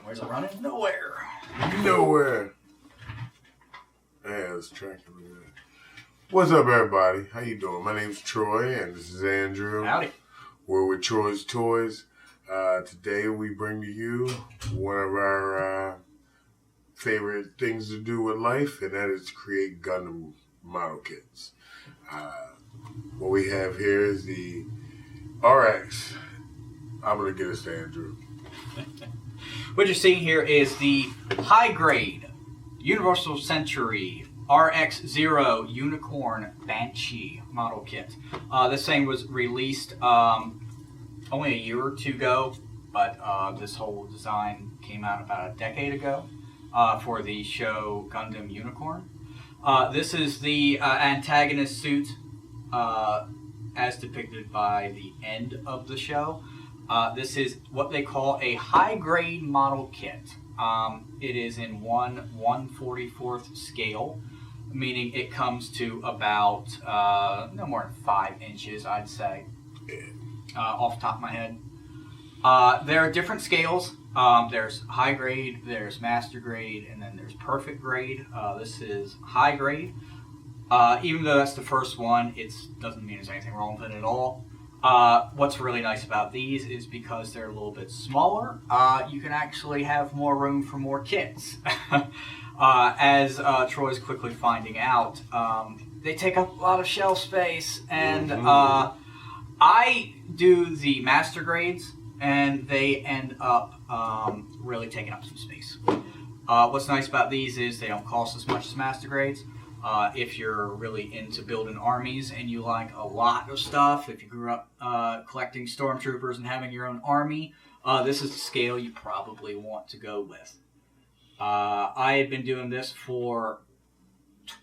Where's it running? Nowhere. Nowhere. Yeah, it's tracking me. What's up, everybody? How you doing? My name's Troy, and this is Andrew. Howdy. We're with Troy's Toys. Today we bring to you one of our favorite things to do with life, and that is to create Gundam model kits. What we have here is the RX. I'm going to get us to Andrew. What you're seeing here is the high-grade Universal Century RX-0 Unicorn Banshee model kit. This thing was released only a year or two ago, but this whole design came out about a decade ago for the show Gundam Unicorn. This is the antagonist suit as depicted by the end of the show. This is what they call a high-grade model kit. It is in 1/144th scale, meaning it comes to about no more than 5 inches, I'd say, off the top of my head. There are different scales. There's high grade, there's master grade, and then there's perfect grade. This is high grade. Even though that's the first one, it doesn't mean there's anything wrong with it at all. What's really nice about these is because they're a little bit smaller, you can actually have more room for more kits. As Troy's quickly finding out, they take up a lot of shelf space, and I do the master grades, and they end up really taking up some space. What's nice about these is they don't cost as much as master grades. If you're really into building armies and you like a lot of stuff, if you grew up collecting stormtroopers and having your own army, this is the scale you probably want to go with. I have been doing this for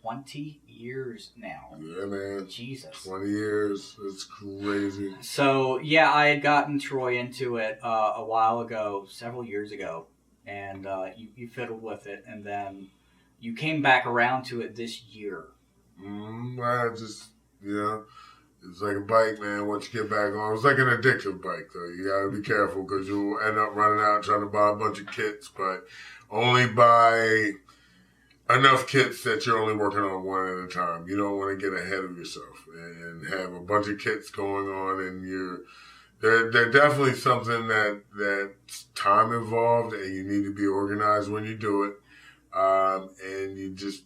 20 years now. Yeah, man. Jesus. 20 years. It's crazy. So, yeah, I had gotten Troy into it a while ago, several years ago, and you fiddled with it, and then you came back around to it this year. It's like a bike, man. Once you get back on, it's like an addictive bike, though. You gotta be careful because you'll end up running out trying to buy a bunch of kits, but only buy enough kits that you're only working on one at a time. You don't want to get ahead of yourself and have a bunch of kits going on, and they're definitely something that's time involved, and you need to be organized when you do it. And you just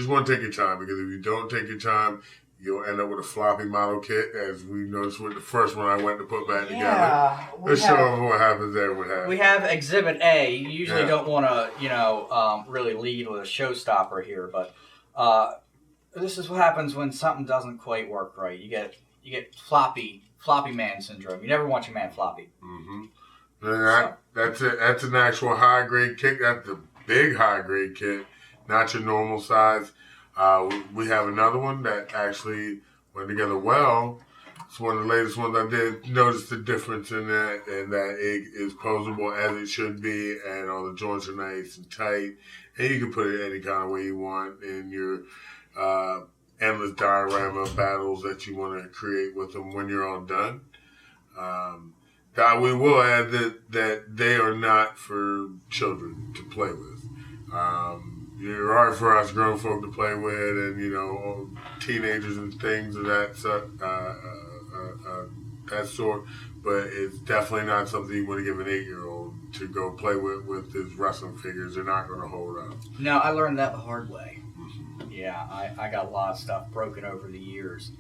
want to take your time, because if you don't take your time, you'll end up with a floppy model kit, as we noticed with the first one I went to put back together. Let's show them what happens there. We have Exhibit A. You usually don't want to, really lead with a showstopper here, but this is what happens when something doesn't quite work right. You get floppy man syndrome. You never want your man floppy. Mm-hmm. That's an actual high grade kit. That's the big high grade kit, not your normal size. We have another one that actually went together well. It's one of the latest ones I did. Notice the difference in that, and that it is posable as it should be, and all the joints are nice and tight, and you can put it any kind of way you want in your endless diorama battles that you want to create with them when you're all done. We will add that they are not for children to play with. They're hard for us grown folk to play with, and teenagers and things of that sort. But it's definitely not something you want to give an 8-year-old to go play with his wrestling figures. They're not going to hold up. No, I learned that the hard way. Yeah, I got a lot of stuff broken over the years.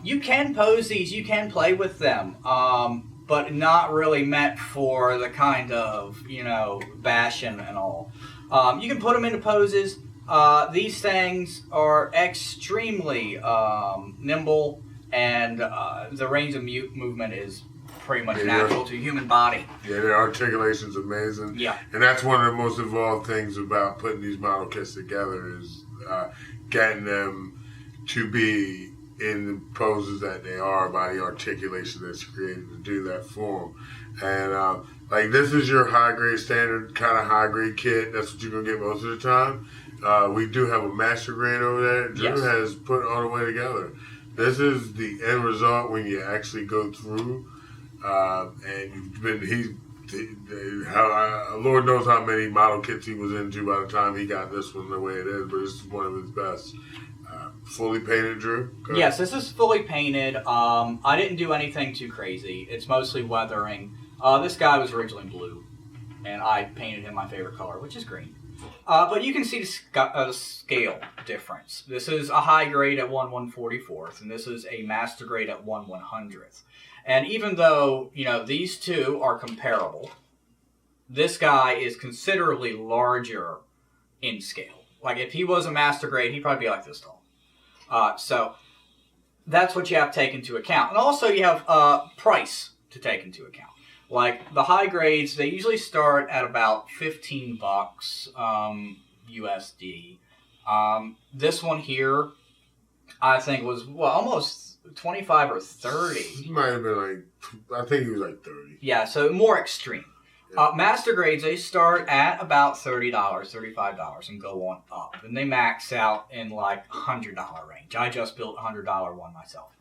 You can pose these, you can play with them, but not really meant for the kind of, bashing and all. You can put them into poses. These things are extremely nimble, and the range of movement is pretty much natural to a human body. Yeah, their articulation's amazing. Yeah. And that's one of the most involved things about putting these model kits together is getting them to be in the poses that they are by the articulation that's created to do that for them. And this is your high-grade standard kind of high-grade kit. That's what you're going to get most of the time. We do have a master grade over there. Drew has put it all the way together. This is the end result when you actually go through, and you've been Lord knows how many model kits he was into by the time he got this one the way it is, but this is one of his best. Fully painted, Drew? Yes, this is fully painted. I didn't do anything too crazy. It's mostly weathering. This guy was originally blue, and I painted him my favorite color, which is green. But you can see the scale difference. This is a high grade at 1/144th, and this is a master grade at 1/100th. And even though, these two are comparable, this guy is considerably larger in scale. Like, if he was a master grade, he'd probably be like this tall. So that's what you have to take into account. And also you have price to take into account. Like, the high grades, they usually start at about $15 USD. This one here, I think, was almost 25 or 30. He might have been I think he was like 30. Yeah, so more extreme. Master grades, they start at about $30, $35 and go on up. And they max out in like $100 range. I just built a $100 one myself.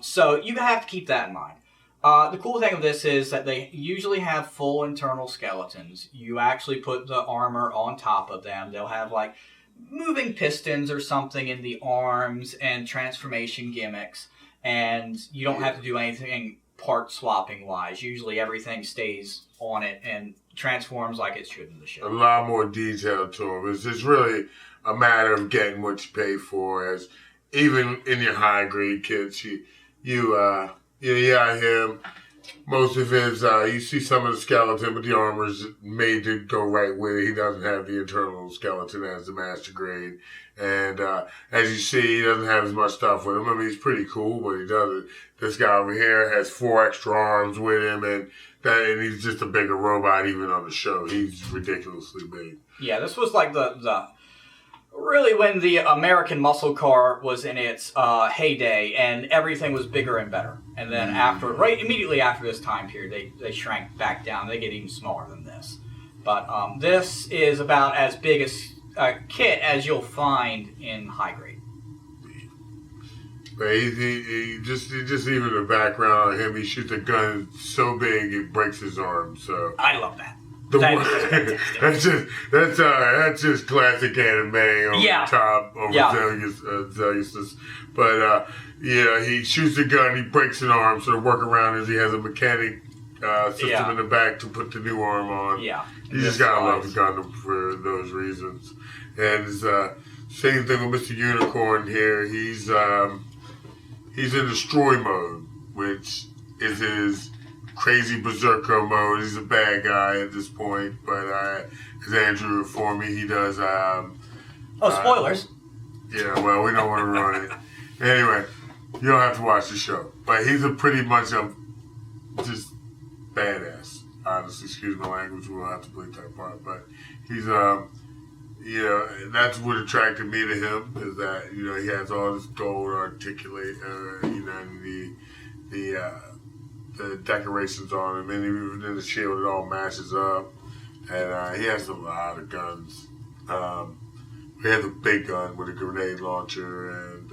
So you have to keep that in mind. The cool thing of this is that they usually have full internal skeletons. You actually put the armor on top of them. They'll have like moving pistons or something in the arms and transformation gimmicks. And you don't have to do anything part swapping wise. Usually everything stays on it and transforms like it should in the show. A lot more detail to them. It's just really a matter of getting what you pay for. As even in your high grade kits, you got him. Most of his, you see some of the skeleton, but the armor's made to go right with it. He doesn't have the internal skeleton as the master grade. And as you see, he doesn't have as much stuff with him. I mean, he's pretty cool, but he doesn't. This guy over here has 4 extra arms with him, and he's just a bigger robot even on the show. He's ridiculously big. Yeah, this was like the really when the American muscle car was in its heyday, and everything was bigger and better. And then immediately after this time period, they shrank back down. They get even smaller than this. But this is about as big a kit as you'll find in high grade. But he just even the background on him, he shoots a gun so big it breaks his arm. So I love that. That's just classic anime over the top over Zeus. But he shoots the gun, he breaks an arm. So the workaround is he has a mechanic system in the back to put the new arm on. Yeah, you just gotta love the Gundam for those reasons. And it's same thing with Mr. Unicorn here. He's in destroy mode, which is his crazy berserker mode. He's a bad guy at this point, but as Andrew informed me, he does. Spoilers. Yeah, well, we don't want to ruin it. Anyway, you don't have to watch the show, but he's a pretty much just badass. Honestly, excuse my language. We won't have to bleep that part, but he's that's what attracted me to him is that he has all this gold articulate, and the decorations on him, and even in the shield, it all matches up. And he has a lot of guns. He has a big gun with a grenade launcher, and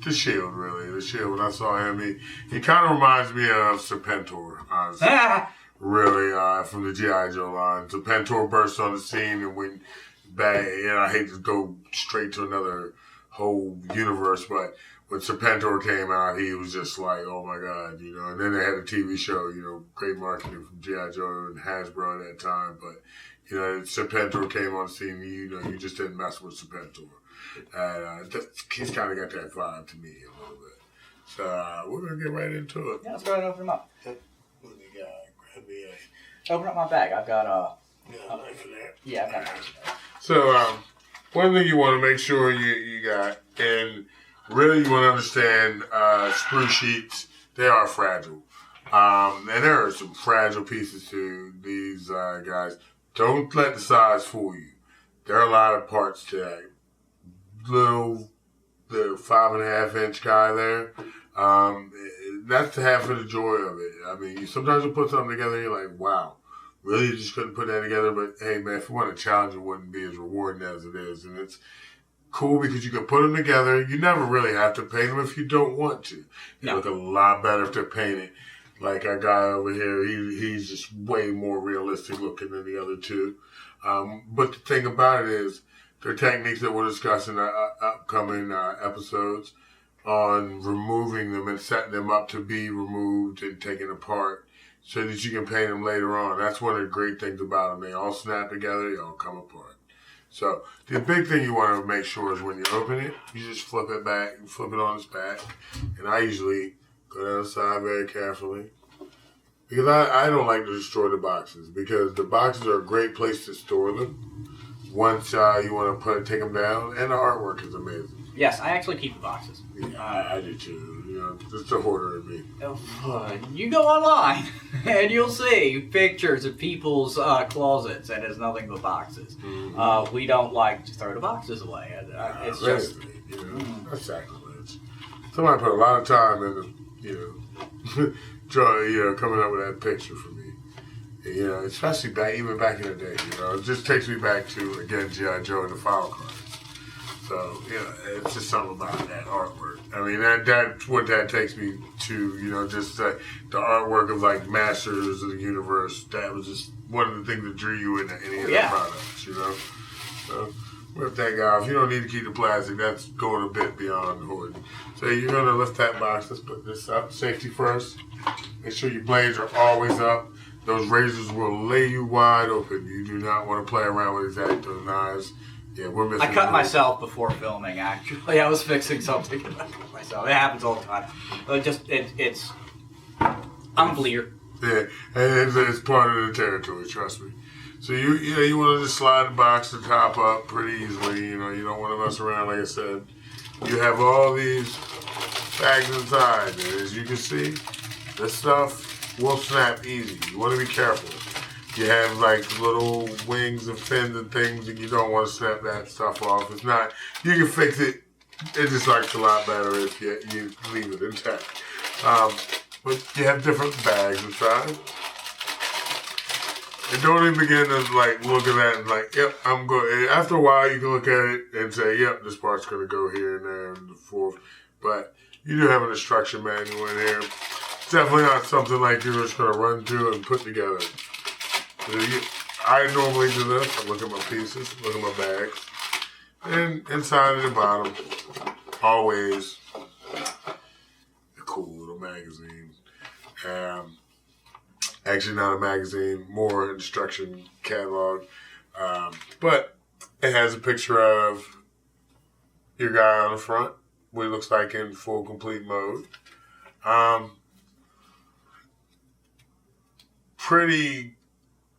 the shield, really. The shield, when I saw him, he kind of reminds me of Serpentor, honestly. Really, from the G.I. Joe line. Serpentor bursts on the scene, and when I hate to go straight to another whole universe, but when Serpentor came out, he was just like, oh my God, and then they had a TV show, great marketing from G.I. Joe and Hasbro at that time, but, Serpentor came on the scene, you just didn't mess with Serpentor. He's kind of got that vibe to me a little bit. So, we're going to get right into it. Yeah, let's go ahead and open them up. What do you got? Grab me Open up my bag. I've got a knife in there. Yeah, I've got a knife. So, one thing you want to make sure you got, and really you want to understand sprue sheets, they are fragile. And there are some fragile pieces to these guys. Don't let the size fool you. There are a lot of parts to that the 5.5 inch guy there. That's half of the joy of it. I mean, sometimes you put something together and you're like, wow, really you just couldn't put that together? But hey man, if you want a challenge, it wouldn't be as rewarding as it is. And cool because you can put them together. You never really have to paint them if you don't want to. They look a lot better if they're painted. Like our guy over here, he's just way more realistic looking than the other two. But the thing about it is, there are techniques that we'll discuss in our upcoming episodes on removing them and setting them up to be removed and taken apart so that you can paint them later on. That's one of the great things about them. They all snap together, they all come apart. So the big thing you want to make sure is when you open it, you just flip it back and flip it on its back. And I usually go down the side very carefully. Because I don't like to destroy the boxes, because the boxes are a great place to store them once you want to take them down, and the artwork is amazing. Yes, I actually keep the boxes. Yeah, I do too. You know, just a hoarder of me. You go online and you'll see pictures of people's closets, and it's nothing but boxes. Mm-hmm. We don't like to throw the boxes away. It's just that's sacrilege. Somebody put a lot of time into coming up with that picture for me. You know, especially even back in the day. You know, it just takes me back to again G.I. Joe and the file cards. So, it's just something about that artwork. I mean, that's what that takes me to, just the artwork of, like, Masters of the Universe. That was just one of the things that drew you into any of the products, So, rip that guy off. You don't need to keep the plastic. That's going a bit beyond the hoarding. So, you're going to lift that box. Let's put this up. Safety first. Make sure your blades are always up. Those razors will lay you wide open. You do not want to play around with X-Acto knives. Yeah, we're missing. I cut myself before filming. Actually, I was fixing something myself. It happens all the time. It's. I'm a bleeder. Yeah, and it's part of the territory. Trust me. So you want to just slide the box, the top up pretty easily. You don't want to mess around. Like I said, you have all these bags inside, and as you can see, this stuff will snap easy. You want to be careful. You have like little wings and fins and things, and you don't want to snap that stuff off. It's not. You can fix it. It just looks a lot better if you leave it intact. But you have different bags inside. And don't even begin to like look at that and like, yep, I'm going. After a while, you can look at it and say, yep, this part's going to go here and there and forth. But you do have an instruction manual in here. It's definitely not something like you're just going to run through and put together. I normally do this. I look at my pieces, look at my bags, and inside and the bottom, always a cool little magazine. Actually, not a magazine, more instruction catalog. But it has a picture of your guy on the front, what it looks like in full complete mode.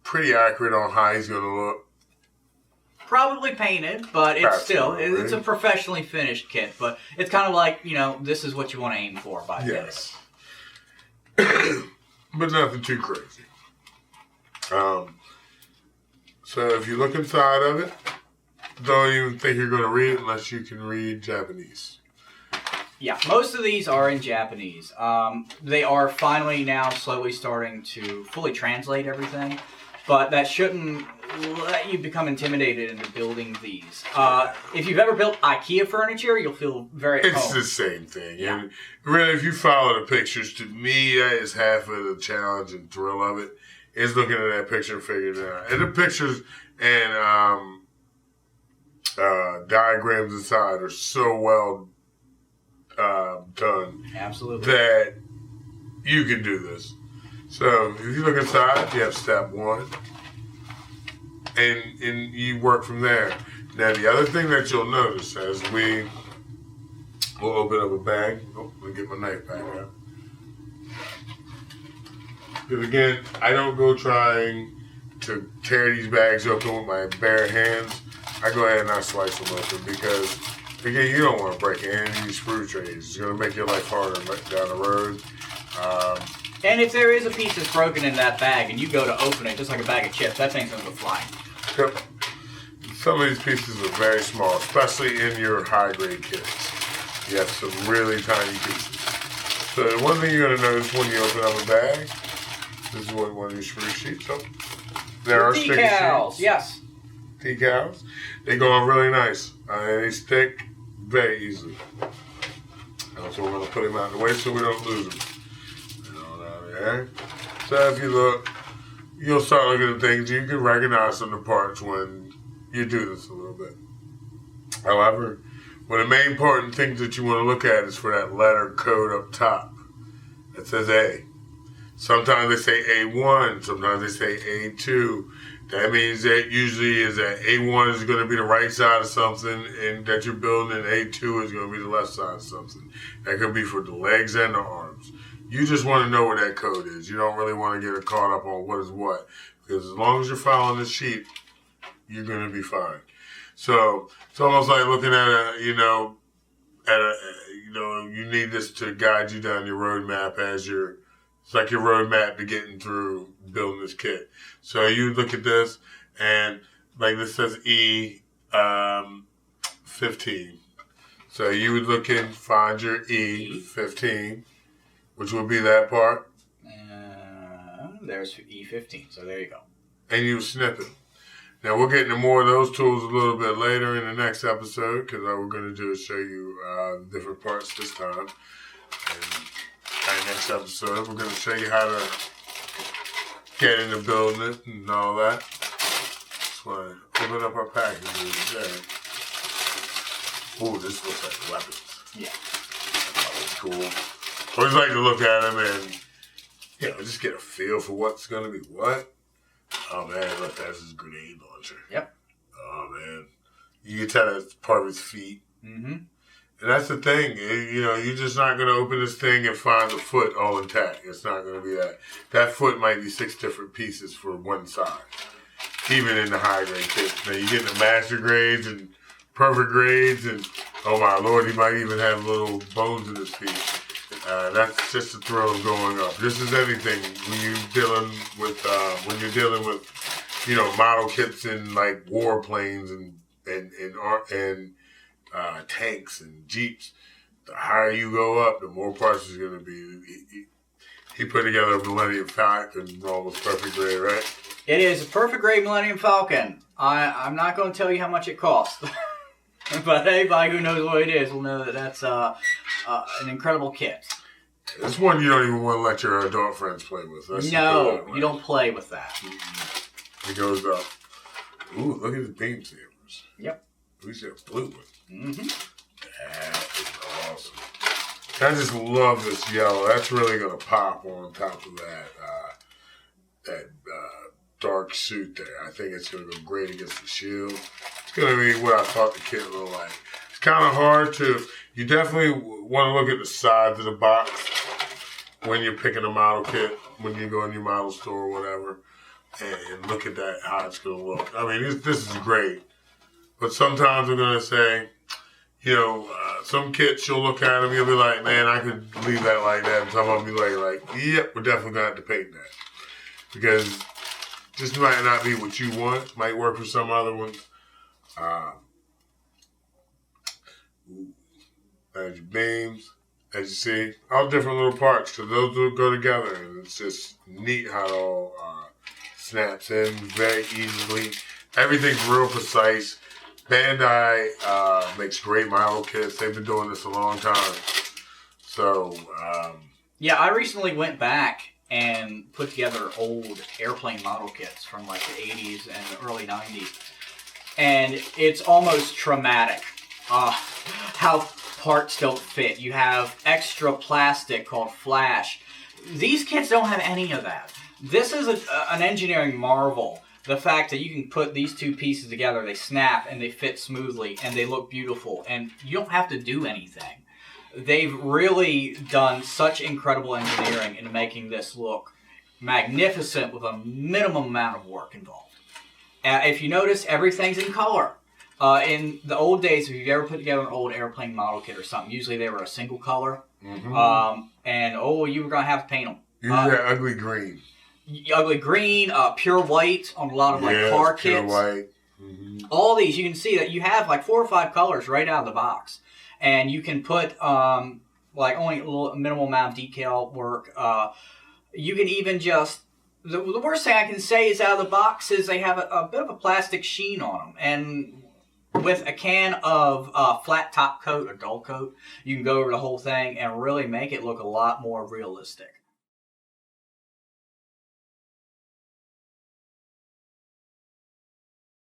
Pretty accurate on how he's going to look. Probably painted, but it's it's a professionally finished kit. But it's kind of like, this is what you want to aim for by this. But nothing too crazy. So if you look inside of it, don't even think you're going to read it unless you can read Japanese. Yeah, most of these are in Japanese. They are finally now slowly starting to fully translate everything, but that shouldn't let you become intimidated into building these. If you've ever built IKEA furniture, you'll feel very at home. It's the same thing. Yeah. And really, if you follow the pictures, to me, that is half of the challenge and thrill of it, is looking at that picture and figuring it out. And the pictures and diagrams inside are so well done. Absolutely. That you can do this. So if you look inside, you have step one. And you work from there. Now the other thing that you'll notice as we will open up a bag. Oh, let me get my knife back out. Because again, I don't go trying to tear these bags open with my bare hands. I go ahead and I slice them open because again, you don't want to break any of these screw trays. It's going to make your life harder down the road. And if there is a piece that's broken in that bag and you go to open it, just like a bag of chips, that thing's going to go flying. Yep. Some of these pieces are very small, especially in your high-grade kits. You have some really tiny pieces. So the one thing you're going to notice when you open up a bag, this is one of your screw sheets. So there are sticky sheets. Yes. Decals. They go on really nice. They stick very easily. So we're going to put him out of the way so we don't lose him. There. So if you look, you'll start looking at things. You can recognize some of the parts when you do this a little bit. However, one of the main important things that you want to look at is for that letter code up top that says A. Sometimes they say A1, sometimes they say A2. That means that usually is that A1 is going to be the right side of something and that you're building, and A2 is going to be the left side of something. That could be for the legs and the arms. You just want to know where that code is. You don't really want to get caught up on what is what. Because as long as you're following the sheet, you're going to be fine. So it's almost like looking at you need this to guide you down your roadmap it's like your roadmap to getting through building this kit. So you look at this, and like this says E15. So you would look and find your E15, which would be that part. There's E15, so there you go. And you snip it. Now, we'll get into more of those tools a little bit later in the next episode, because all we're going to do is show you different parts this time. And in the next episode, we're going to show you how to get into building it and all that. Just want to open up our packages there. Ooh, this looks like weapons. Yeah. That's cool. I always like to look at them and, just get a feel for what's going to be what. Oh, man, look, that's his grenade launcher. Yep. Oh, man. You can tell that's part of his feet. Mm-hmm. And that's the thing. You're just not going to open this thing and find the foot all intact. It's not going to be that. That foot might be 6 different pieces for one side, even in the high grade kit. Now, you get the master grades and perfect grades, and oh, my Lord, he might even have little bones in his feet. That's just the thrill of going up. This is anything when you're dealing with model kits and like warplanes and tanks and jeeps. The higher you go up, the more parts is going to be. He put together a Millennium Falcon, almost perfect grade, right? It is a perfect grade Millennium Falcon. I'm not going to tell you how much it costs. But anybody who knows what it is will know that that's an incredible kit. It's one you don't even want to let your adult friends play with. No, you don't play with that. It goes up. Ooh, look at the beam sabers. Yep. We see a blue one. Mm-hmm. That is awesome. I just love this yellow. That's really going to pop on top of that dark suit there. I think it's going to go great against the shield. It's going to be what I thought the kit looked like. It's kind of hard to... You definitely want to look at the sides of the box when you're picking a model kit, when you go in your model store or whatever, and look at that, how it's going to look. I mean, this is great. But sometimes we're going to say, some kits, you'll look at them, you'll be like, man, I could leave that like that. And some of them be like, yep, we're definitely going to have to paint that. Because this might not be what you want. Might work for some other ones. There's your beams, as you see, all different little parts, because those will go together, and it's just neat how it all snaps in very easily. Everything's real precise. Bandai makes great model kits. They've been doing this a long time. So, yeah, I recently went back and put together old airplane model kits from like the 80s and the early 90s. And it's almost traumatic how parts don't fit. You have extra plastic called flash. These kits don't have any of that. This is an engineering marvel. The fact that you can put these two pieces together, they snap and they fit smoothly and they look beautiful, and you don't have to do anything. They've really done such incredible engineering in making this look magnificent with a minimum amount of work involved. If you notice, everything's in color. In the old days, if you've ever put together an old airplane model kit or something, usually they were a single color. Mm-hmm. You were going to have to paint them. Usually that ugly green. Ugly green, pure white on a lot of car kits. Pure white. Mm-hmm. All these, you can see that you have like 4 or 5 colors right out of the box. And you can put only a little minimal amount of decal work. You can even just... The worst thing I can say is out of the box is they have a bit of a plastic sheen on them. And with a can of flat top coat or dull coat, you can go over the whole thing and really make it look a lot more realistic.